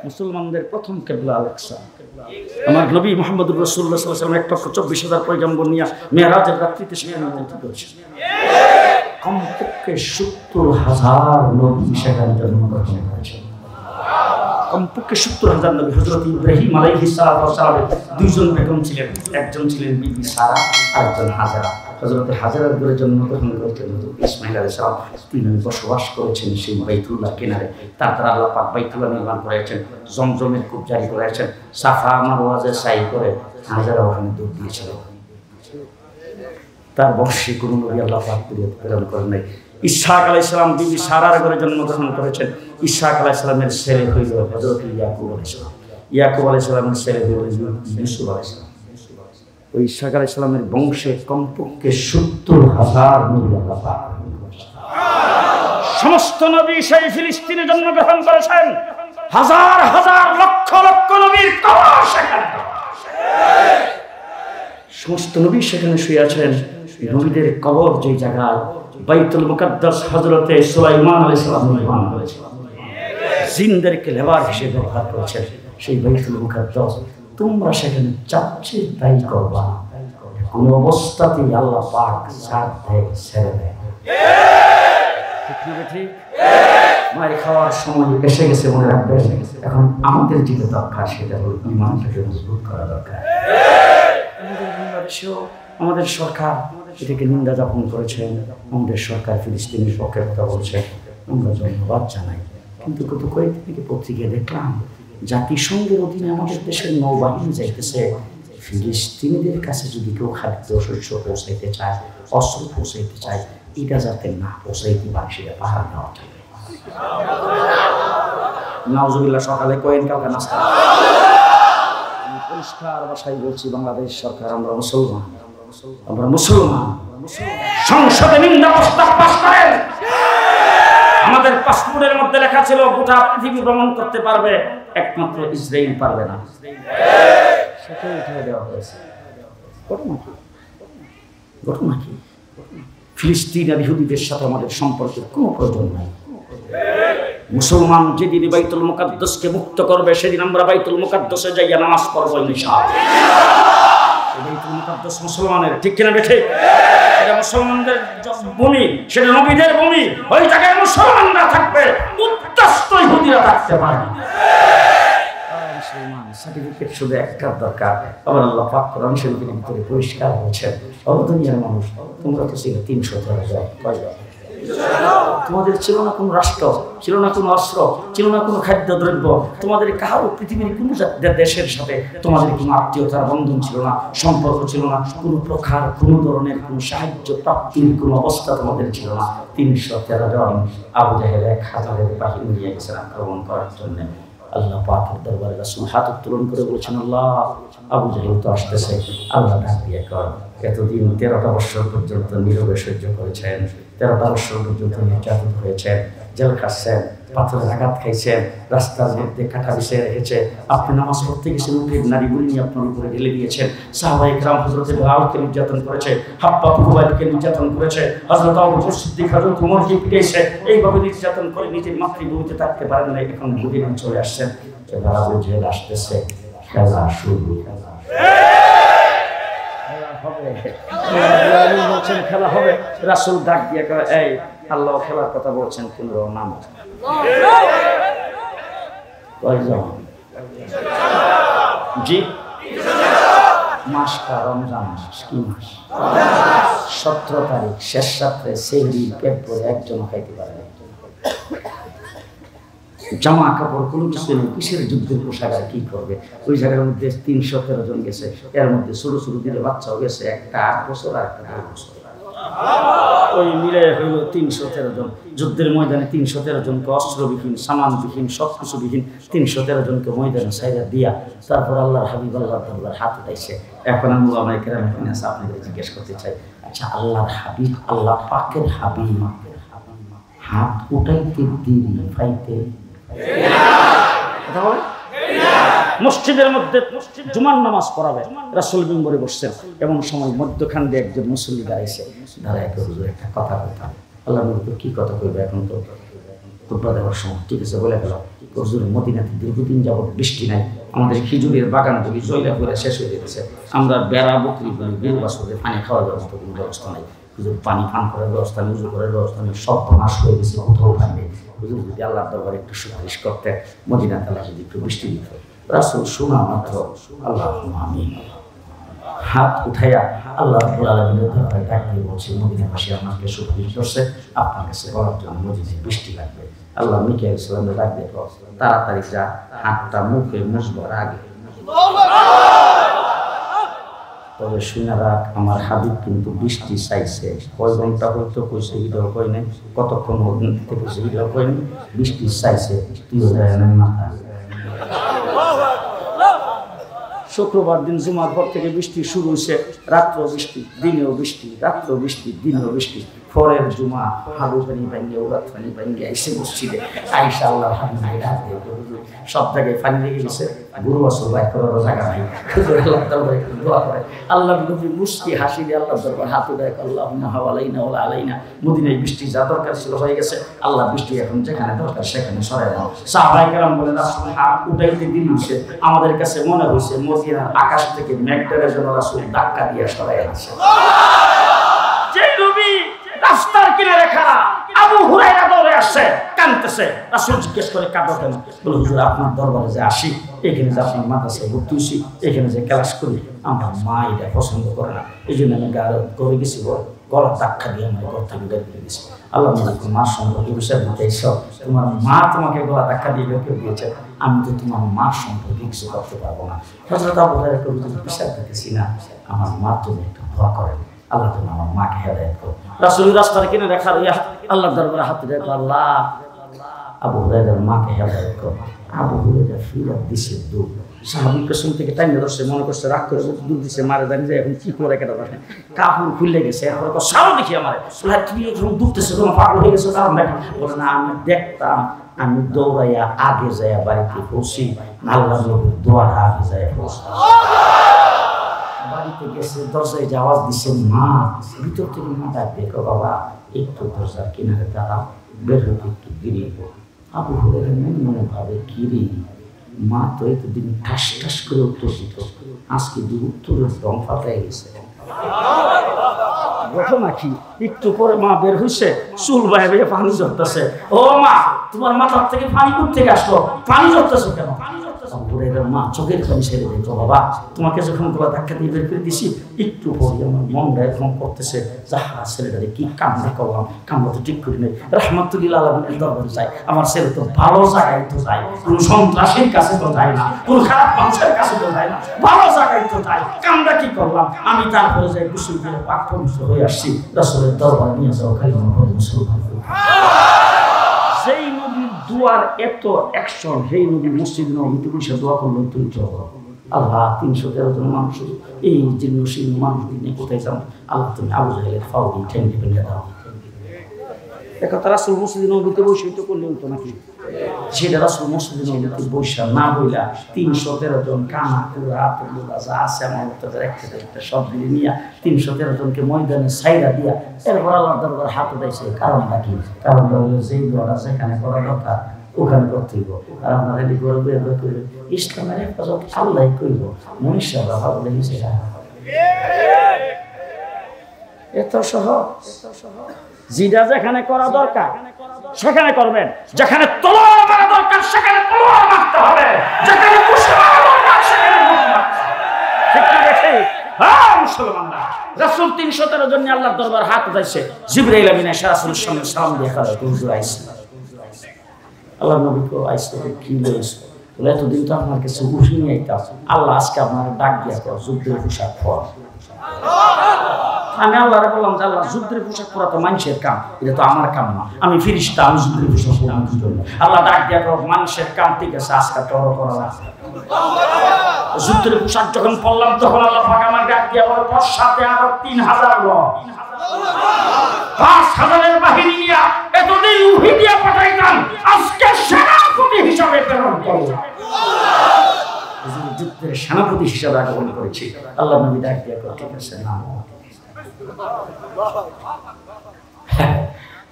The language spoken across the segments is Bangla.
মুসলমানদের প্রথম কিবলা আল-আকসা। আমার নবী মুহাম্মদুর রাসূলুল্লাহ সাল্লাল্লাহু আলাইহি ওয়াসাল্লাম 1,24,000 পয়গম্বর নিয়ে মেরাজের রাত্রিতে সেখানে অবতরণ করেছেন। কমপক্ষে 70,000 নবী সেখানে জন্মগ্রহণ করেছেন। কমপক্ষে 70,000 নবী। হযরত ইব্রাহিম আলাইহিস সালামের দুইজন বেগম ছিলেন, একজন ছিলেন বিবি সারা, আরেকজন হাজেরা। হযরত হাজেরার ঘরে জন্মগ্রহণ করেছেন হযরত ইসমাঈল আলাইহিস সালাম। তিনি বসবাস করেছেন সেই বাইতুল্লাহ কিনারে। তারপর আল্লাহ পাক বাইতুল্লাহ নির্মাণ করেছেন, জমজমের কূপ জারি করেছেন, সাফা মারওয়াজে সাই করে হাজেরা ওখানে ডুব দিয়েছিলেন। তার বংশে কোনো নবী আল্লাহ পাক প্রেরণ করেন নাই। ইসহাক আলাইহিস সালাম বিবি সারার ঘরে জন্মগ্রহণ করেছেন। ইসহাক আলাইহিস সালামের ছেলে হইল হযরত ইয়াকুব আলাইহিস সালাম। ইয়াকুব আলাইহিস সালামের ছেলে হইল ইউসুফ আলাইহিস সালাম। ওই ইসহাক আলাইহিস সালামের বংশে কমপক্ষে 70,000 নবী আল্লাহ পাক। সমস্ত নবী সেই ফিলিস্তিনে জন্মগ্রহণ করেছেন। হাজার হাজার লক্ষ লক্ষ নবীর কবর সেখানে। সমস্ত নবী সেখানে শুয়ে আছেন। নবীদের কবর যে জায়গায় বাইতুল মুকাদ্দাস হযরতে সুলাইমান আলাইহিস সালাম নির্মাণ করেছিলেন, জিনদেরকে লেবার হিসেবে ব্যবহার করেছেন। সেই বাইতুল মুকাদ্দাস তোমরা সেখানে চাচ্ছে তাই করবা, কোন অবস্থাতেই আল্লাহ পাক সাথ দেয় ছেড়ে দেয়। ঠিক না ঠিক? মায়ের খাওয়ার সময় এসে গেছে, মনে রাখবেন। এখন আমাদের যেটা দরকার সেটা হলো ঈমানটাকে মজবুত করা দরকার। আমাদের বাংলাদেশেও আমাদের সরকার এটাকে নিন্দা জ্ঞাপন করেছেন। আমাদের সরকার ফিলিস্তিনের পক্ষে কথা বলছে, আমরা ধন্যবাদ জানাই। কিন্তু গত কয়েকদিন থেকে পত্রিকায় দেখলাম জাতিসংঘের অধীনে আমাদের দেশের নৌবাহিনী যাইতেছে। ফিলিস্তিনিদের কাছে যদি কেউ খাদ্য শস্য পৌঁছাইতে চায়, অস্ত্র পৌঁছাইতে চায়, এটা যাতে না পৌঁছাইতে পারে সেটা পাহারা দেওয়া যায়। নাউজুবিল্লাহ সকালে কয়েন কালকে নাস্তা। আমি পরিষ্কার ভাষায় বলছি, বাংলাদেশ সরকার আমরা মুসলমান, আমরা মুসলমান। সংসদে নিন্দা প্রস্তাব পাস করেন। আমাদের পাসপোর্টের মধ্যে লেখা ছিল গোটা পৃথিবী ভ্রমণ করতে পারবে, একমাত্র ইসরায়েল পারবে না। সেটাই উঠে দেওয়া হয়েছে। ঘটনা কি? ফিলিস্তিন আর ইহুদিদের সাথে আমাদের সম্পর্কের কোনো প্রয়োজন নাই। মুসলমান যেদিন বাইতুল মুকাদ্দাসকে মুক্ত করবে সেদিন আমরা বাইতুল মুকাদ্দাসে যাইয়া নামাজ পড়বো ইনশাআল্লাহ। বাইতুল মুকাদ্দাস মুসলমানের, ঠিক কিনা বেঠিক? এটা মুসলমানদের ভূমি, সেটা নবীদের ভূমি। ওই জায়গায় মুসলমানরা থাকবে, উত্তস্ত ইহুদিরা থাকতে পারবে। মুসলমান সার্টিফিকেট শুধু একটা দরকার। আবার আল্লাহ পাক কোরআন শরীফের ভিতরে পরিষ্কার বলেছেন, অবদনীয় মানুষ তোমরা তো ছিল 313 কয়জন। তোমাদের ছিল না কোনো রাষ্ট্র, ছিল না কোনো অস্ত্র, ছিল না কোনো খাদ্যদ্রব্য, তোমাদের কারো পৃথিবীর কোনো দেশের সাথে তোমাদের কোনো আত্মীয়তার বন্ধন ছিল না, সম্পর্ক ছিল না, কোনো প্রকার কোনো ধরনের কোনো সাহায্য প্রাপ্তির কোনো অবস্থা তোমাদের ছিল না। 313 জন আবু জাহেল 1000-এর বাহিনী নিয়ে গেছেন আক্রমণ করার জন্য। আল্লাহ পাকের দরবারে রাসূল হাত উত্তোলন করে বলেছেন, আল্লাহ আবু জাহেল তো আসতেছে, আল্লাহ ডাক দিয়ে কর। এতদিন 13টা বছর পর্যন্ত নীরবে সহ্য করেছেন, 13টা বছর পর্যন্ত নির্যাতন হয়েছেন, জেল খাচ্ছেন, পাথরের আঘাত খাইছেন, রাস্তার মধ্যে কাটা বিছিয়ে রেখেছে। আপনি নামাজ পড়তে গেছেন, উঠে নারীগুলি নিয়ে আপনার উপরে ঢেলে দিয়েছেন। সাহাবায়ে কেরাম হযরত বেলালকে নির্যাতন করেছে, হাব্বাব খুবাইবকে নির্যাতন করেছে, হযরত আবু বকর সিদ্দিক, হযরত ওমরকে পিটিয়েছে। এইভাবে নির্যাতন করে নিজের মাতৃভূমিতে থাকতে পারেন না। এখন মদিনায় চলে আসছেন, এবার আবু জাহেল আসতেছে, খেলা শুরু। বলছেন খেলা হবে, রাসূল ডাক দিয়ে কয়, এই আল্লাহ খেলার কথা বলছেন, কোন নাম জি মাসটা রমজান মাস। কি মাস? 17 তারিখ শেষ রাত্রে সেহরি পেট ভরে একজন খাইতে পারে না। জামা কাপড় কোনো কিছু নেই, কিসের যুদ্ধের পোশাক আর কি করবে? ওই জায়গার মধ্যে 313 জন গেছে, এর মধ্যে ছোট ছোট দিলে বাচ্চাও গেছে, একটা 8 বছর আর একটা 10 বছর। ওই মিলে হইল 313 জন। যুদ্ধের ময়দানে 313 জনকে অস্ত্রবিহীন, সামানবিহীন, সবকিছুবিহীন 313 জনকে ময়দানে সাইরা দিয়া তারপর আল্লাহর হাবিব আল্লাহর হাত উঠাইছে। এখন আমি ওলামায়ে কেরাম এখানে আছে, আপনাদের জিজ্ঞেস করতে চাই, আচ্ছা আল্লাহর হাবিব, আল্লাহ পাকের হাবিব হাত উঠাইতে দেরি পাইতে মসজিদের মধ্যে জুমার নামাজ পড়াবে, রাসূল মিম্বরে বসছেন, এমন সময় মধ্যখান দিয়ে একজন মুসল্লি দাঁড়াইছে। দাঁড়ায় হুজুর একটা কথা বলতাম। আল্লাহ নবী কি কথা কইবে? এখন তো খুতবা দেওয়ার সময়, ঠিক আছে বলে গেল। হুজুর মদিনাতে দীর্ঘদিন যাবত বৃষ্টি নাই, আমাদের খেজুরের বাগানগুলি জয়লা করে শেষ হয়ে যেতেছে, আমরা বেড়া বকরি গরু বাছুরদের পানি খাওয়ার মতো কোনো ব্যবস্থা নাই, হুজুর পানি পান করার ব্যবস্থা নেই, উজু করার ব্যবস্থা নেই, সব নাশ হয়ে গেছে, কোথাও পানি। হুজুর যদি আল্লাহর দরবারে একটু সুপারিশ করতে, মদিনাতে আল্লাহ যদি একটু বৃষ্টি দিত। রাসূল শোনা মাত্র আল্লাহুম্মা আমিন হাত উঠাইয়া আল্লাহ রাব্বুল আলামিনের দরবারে ডাক দিয়ে বলছে, মদিনাবাসী আমাকে সুপারিশ করছে, আপনার কাছে বলার জন্য মদিনায় বৃষ্টি লাগবে। আল্লাহ মিকাইল আলাইহিস সালামের ডাক দিয়ে তাড়াতাড়ি যা, হাতটা মুখে মুছবার আগে। তবে শুনে রাখ, আমার হাবিব কিন্তু বৃষ্টি চাইছে, কয় ঘন্টা হইতো কইছে এটাও কয় নাই, কতক্ষণ থেকে কইছে এটাও কয় নাই, বৃষ্টি চাইছে, তুইও যায় না মাথা। শুক্রবার দিন জুমার পর থেকে বৃষ্টি শুরু হয়েছে, রাত্র বৃষ্টি, দিনেও বৃষ্টি, রাত্র বৃষ্টি, দিনেও বৃষ্টি। পরের জুমা হাবু পানি ভাঙ্গে, ওরাত পানি ভাঙ্গে আইসে মসজিদে, আইসা আল্লাহ হাবিবের ডাক দিয়ে সব জায়গায় পানি লেগে গেছে, গরু বাছুর বাইর করারও জায়গা নাই। আল্লাহ দরবারে একটু দোয়া করে, আল্লাহ নবী মুস্কি হাসি দিয়ে আল্লাহ দরবার হাত উঠায়, আল্লাহুম্মা হাওয়ালাইনা ওয়ালা আলাইনা, মদিনায় বৃষ্টি যা দরকার ছিল হয়ে গেছে, আল্লাহ বৃষ্টি এখন যেখানে দরকার সেখানে সরাই দাও। সাহাবায়ে কেরাম বলেন, রাসূল হাত উঠাইতে দিন হইছে, আমাদের কাছে মনে হইছে মদিনার আকাশ থেকে মেঘটারে যেন রাসূল ধাক্কা দিয়ে সরাই আনছে। যেই নবী রাস্তার কিনারে খাড়া, আবু হুরায়রা দৌড়ে আসছে, কাঁদতেছে। রাসূল জিজ্ঞেস করে, কাঁদো কেন? বলে, হুজুর আপনার দরবারে যে আসি, এখানে যে আপনার মাদ্রাসায় ভর্তি হইছি, এখানে যে ক্লাস করি, আমার মা এটা পছন্দ করে না, এই জন্য আমি ঘরে গেছি, গলা ধাক্কা দিয়ে আমার ঘর থেকে বের করে দিয়েছি। আল্লাহ মার সম্পর্কে বিচার দিতে এসো, তোমার মা তোমাকে গলা ধাক্কা দিয়ে বের করে দিয়েছে, আমি তো তোমার মার সম্পর্কে কিছু করতে পারবো না। হযরত আবু হুরায়রা কবি বিচার দিতেছি না, আমার মা তুমি একটু দোয়া করেন, আল্লাহ তুমি আমার মাকে হেদায়েত করো। রাসূল রাস্তার কিনে দেখা আল্লাহর দরবারে হাত রেখে, আল্লাহ আবু হুরায়রার মাকে হেদায়েত করো। আবু হুরায়রা ফিরাত দিছে দূর, সাহাবী পেছন থেকে টাইমে ধরছে, মনে করছে রাগ করে দূর দিছে, মারে জানি যে এখন কি করে কেটে রাখে, কাপড় খুলে গেছে, এরপরে তো সারো দেখি আমার তুমি এখন দুধতেছে, তোমার পাগল হয়ে গেছে, কারণ দেখি বলে না, আমি দেখতাম, আমি দৌড়াইয়া আগে যাইয়া বাড়িতে পৌঁছি, আল্লাহ নবীর দোয়াটা আগে যাইয়া পৌঁছাম। বাড়িতে গেছে, দরজায় আওয়াজ দিচ্ছে, মা। ভিতর থেকে মা ডাক দেখো, বাবা একটু দরজার কিনারে দাঁড়াও, বের হতে একটু গিরিয়ে। আবু হুরায়রা মনে মনে ভাবে, কিরে মা তো এতদিন ঠাস ঠাস করে উত্তর দিত, আজকে দু উত্তরের দম ফাটাই গেছে। ঘটনা কি? একটু পরে মা বের হইছে, চুল বাইরে বেয়ে পানি ঝরতেছে। ও মা, তোমার মাথার থেকে পানি কোথা থেকে আসলো? পানি ঝরতেছে কেন? মা চোখের পানি ছেড়ে দিত, বাবা তোমাকে যখন গলা ধাক্কা দিয়ে বের করে দিছি, একটু পরে আমার মনটা এরকম করতেছে, যাহা ছেলেটারে কি কামড়া করলাম, কামড়া তো ঠিক করি নাই, রাহমাতুল আলামিনের দরবারে যাই, আমার ছেলে তো ভালো জায়গায় তো যায়, কোন সন্ত্রাসীর কাছে তো যায় না, কোন খারাপ মানুষের কাছে তো যায় না, ভালো জায়গায় তো যায়, কামড়া কি করলাম? আমি তারপরে যাই গোসল করে পাক পবিত্র হয়ে আসছি, রাসূলের দরবারে নিয়ে যাও, কালিমা পড়ে মুসলমান। যেই নবীর দুয়ার এত অ্যাকশন, সেই নবী মসজিদ নববীতে বসে দোয়া করলো, তুই আল্লাহ 313 জন মানুষ, এই জীর্ণশীল মানুষ নিয়ে কোথায় যাও, আল্লাহ তুমি আবু জাহেলের ফাউল ঠেং টিপে দাও। একথা রাসূল মসজিদ নববীতে বসে তো করলে হতো নাকি? সেটা রাসূল মসজিদ নববীতে বসে না বইলা 313 জন কানা কুড়া আতঙ্কা যা আছে আমার তাদের একটা সব দিলে নিয়ে 313 জনকে ময়দানে ছাইরা দিয়া এরপর আল্লাহর দরবারে হাত উঠাইছে। কারণটা কি? কারণটা হলো যেই দোয়াটা যেখানে করা দরকার ওখানে করতে হইব। আর আপনারা এটি করবে ইসলামের হেফাজত আল্লাহ করব, মনুষ্যরা ভালো লেগেছে এত সহজ। যেটা যেখানে করা দরকার সেখানে করবেন, যেখানে তলোয়ার মারা দরকার সেখানে তলোয়ার মারতে হবে, যেখানে ঘুষি মারা দরকার সেখানে ঘুষ মারতে হবে। ঠিক কি দেখে? হ্যাঁ মুসলমানরা, রাসূল 313 জন আল্লাহর দরবার হাত উঠাইছে, জিবরাইল আমিন এসে রাসূলের সামনে সালাম দিয়ে খাড়া হয়ে হুজুর আইছে। আল্লাহ নবীকে আইছে, কি বলেছে? বলে এতদিন তো আপনার কাছে ঘুষি নিয়ে আইতাম, আল্লাহ আজকে আপনার ডাক দিয়া কর যুদ্ধের পোশাক পর। আমি আল্লাহরে বললাম যে আল্লাহ যুদ্ধের পোশাক পরা তো মানুষের কাম, এটা তো আমার কাম না, আমি ফেরেশতা, আমি যুদ্ধের পোশাক পরলাম কি জন্য? আল্লাহ ডাক দিয়া কর মানুষের কাম, ঠিক আছে আজকে তোর করা লাগবে। যুদ্ধের পোশাক যখন পরলাম তখন আল্লাহ পাক আমার ডাক দিয়া বলে তোর সাথে আরো 3000 লোক, 5000-এর বাহিনী নিয়ে এতদিন উহিদিয়া পাঠাইতাম, আজকে সেনাপতি হিসাবে প্রেরণ করলাম। যুদ্ধের সেনাপতি হিসাবে আগমন করেছি। আল্লাহ নবী ডাক দিয়া কর ঠিক আছে না।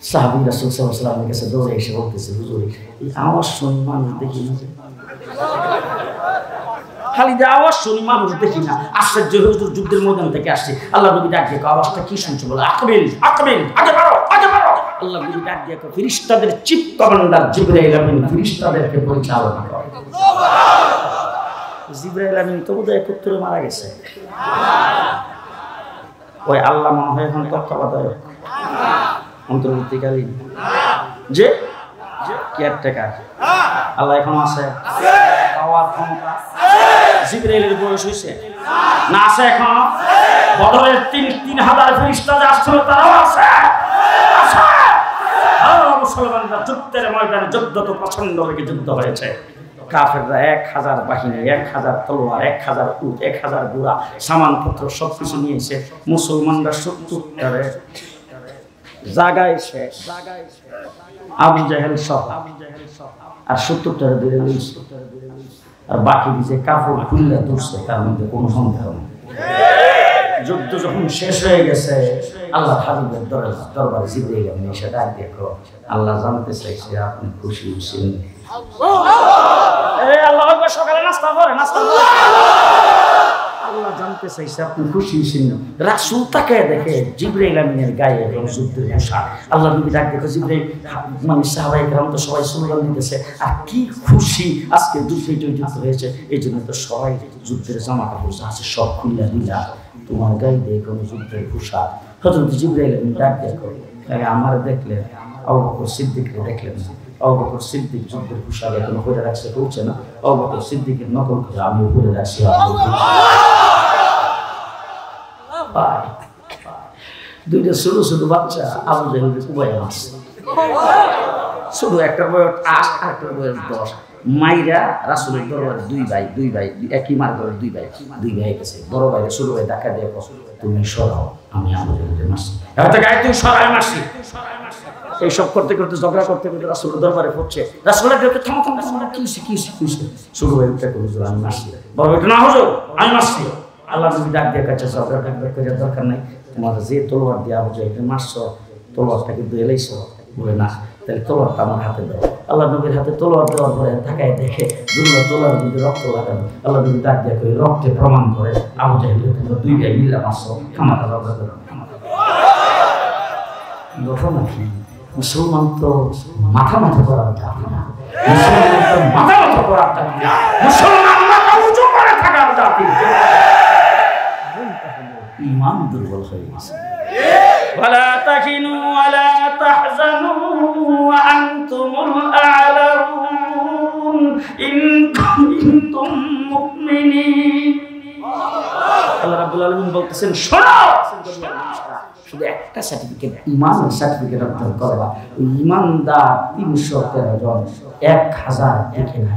সাহাবী রাসূল সাল্লাল্লাহু আলাইহি ওয়াসাল্লামের কাছে দৌড়ে এসে বলতেছে, হুজুর এই আওয়াজ শুনি মানুষ দেখি না, খালি যে আওয়াজ শুনি মানুষ দেখি না। আশ্চর্য, হুজুর যুদ্ধের ময়দান থেকে আসছে। আল্লাহ নবী ডাক দিয়ে আওয়াজটা কি শুনছো? বলে আকবিল আকবিল, আগে বাড়ো আগে বাড়ো। আল্লাহ নবী ডাক দিয়ে ফেরেশতাদের চিফ কমান্ডার জিবরাইল আমিন ফেরেশতাদেরকে পরিচালনা করে। জিবরাইল আমিন তো বোধহয় 71 মারা গেছে। ওই আল্লাহ মনে হয় এখন তত্ত্বাবধায়ক, অন্তর্বর্তীকালীন যে কেয়ারটেকার। আল্লাহ এখন আছে, পাওয়ার ক্ষমতা। জিবরাইলের বয়স হয়েছে না? আছে এখনো? বদরের 3000 ফেরেশতা যে আসছিল তারাও আছে। মুসলমানরা যুদ্ধের ময়দানে যুদ্ধ তো পছন্দ লেগে যুদ্ধ হয়েছে। কাফেররা 1000 বাহিনী, 1000 তলোয়ার, 1000 উট, 1000 ঘোড়া, সামানপত্র সবকিছু নিয়েছে। মুসলমানরা 70টারে জায়গায় শেষ, আবু জাহেল সহ, আর 70টারে ধরে লইছে। আর বাকি যে কাপড় খুললে ধরছে তার মধ্যে কোনো সন্দেহ নেই। যুদ্ধ যখন শেষ হয়ে গেছে, আল্লাহ হাবিবের দরবারে জিবরাইল আমিন এসে ডাক দেখো, আল্লাহ জানতে চাইছে আপনি খুশি হয়েছেন? আল্লাহ সকালে নাস্তা করে, নাস্তা করে। আল্লাহ জানতে চাইছে আপনি খুশি হয়েছেন? রাসূল তাকে দেখে জিবরাইল আমিনের গায়ে এবং যুদ্ধের পোশাক। আল্লাহ নবী ডাক দেখো, জিবরাইল মানে সাহাবায়ে কেরাম তো সবাই স্লোগান দিতেছে, আর কি খুশি আজকে যুদ্ধ হয়েছে, এই জন্য তো সবাই যুদ্ধের জামা কাপড় আছে সব খুলে দিলা, তোমার গায়ে দেখো যুদ্ধের পোশাক। হযরত জিবরাইল আমিন ডাক দেখো, আমার দেখলে আবু বকর সিদ্দিককে দেখলেন না? আবু বকর সিদ্দিক যুদ্ধের পোশাক এখন পরে রাখছে, পৌঁছে না? আবু বকর সিদ্দিকের নকল করে আমি পরে রাখছি। দুইটা ছোট ছোট বাচ্চা আবু জাহেল উভয় আছে, ছোট একটার বয়স 8 আর একটার বয়স 10। মাইরা রাসূলের দরবারে দুই ভাই একই মার ঘরের দুই ভাই গেছে। বড় ভাই ছোট ভাই দেখা দিয়ে তুমি সরাও, আমি আবু জাহেলকে মারছি। এত গায়ে তুই সরাই মারছি। এইসব করতে করতে ঝগড়া করতে করতে রাসূলের দরবারে পড়ছে। রাসূলের কাছে থামো কি ছোট ভাই উঠে হুজুর আমি মারছি। বড় ভাই না হুজুর আমি মারছি। আল্লাহ নবী ডাক দিয়ে কাছে ঝগড়া করার দরকার নাই, তোমার যে তলোয়ার দিয়ে আবু জাহেলকে মারছো তলোয়ারটা কিন্তু এলাইছো। বলে না, তাহলে তলোয়ারটা আমার হাতে দাও। আল্লাহ নবীর হাতে তলোয়ার দেওয়ার পরে তাকায় দেখে দুটো তলোয়ার মধ্যে রক্ত লাগানো। আল্লাহ নবী ডাক দিয়ে করে রক্তে প্রমাণ করে আবু জাহেলকে তোমরা দুই ভাই মিলে মারছো, খামাখা ঝগড়া করো। ঘটনা কি? মুসলমান তো মাথা করার জাতি না, মুসলমান তো মাথা করার জাতি না, মুসলমান মাথা উঁচু করে থাকার জাতি। ঈমান দুর্বল হয়ে গেছে। ওয়ালা তাহিনু ওয়ালা তাহজানু ওয়া আনতুমুল আ'লাউন ইন কুনতুম মুমিনিন। আল্লাহ রাব্বুল আলামিন বলতেছেন, শোনো, শুধু একটা সার্টিফিকেট, ঈমানের সার্টিফিকেট অর্জন করবা। ওই ঈমানদার 313 জন 1000 থেকে না।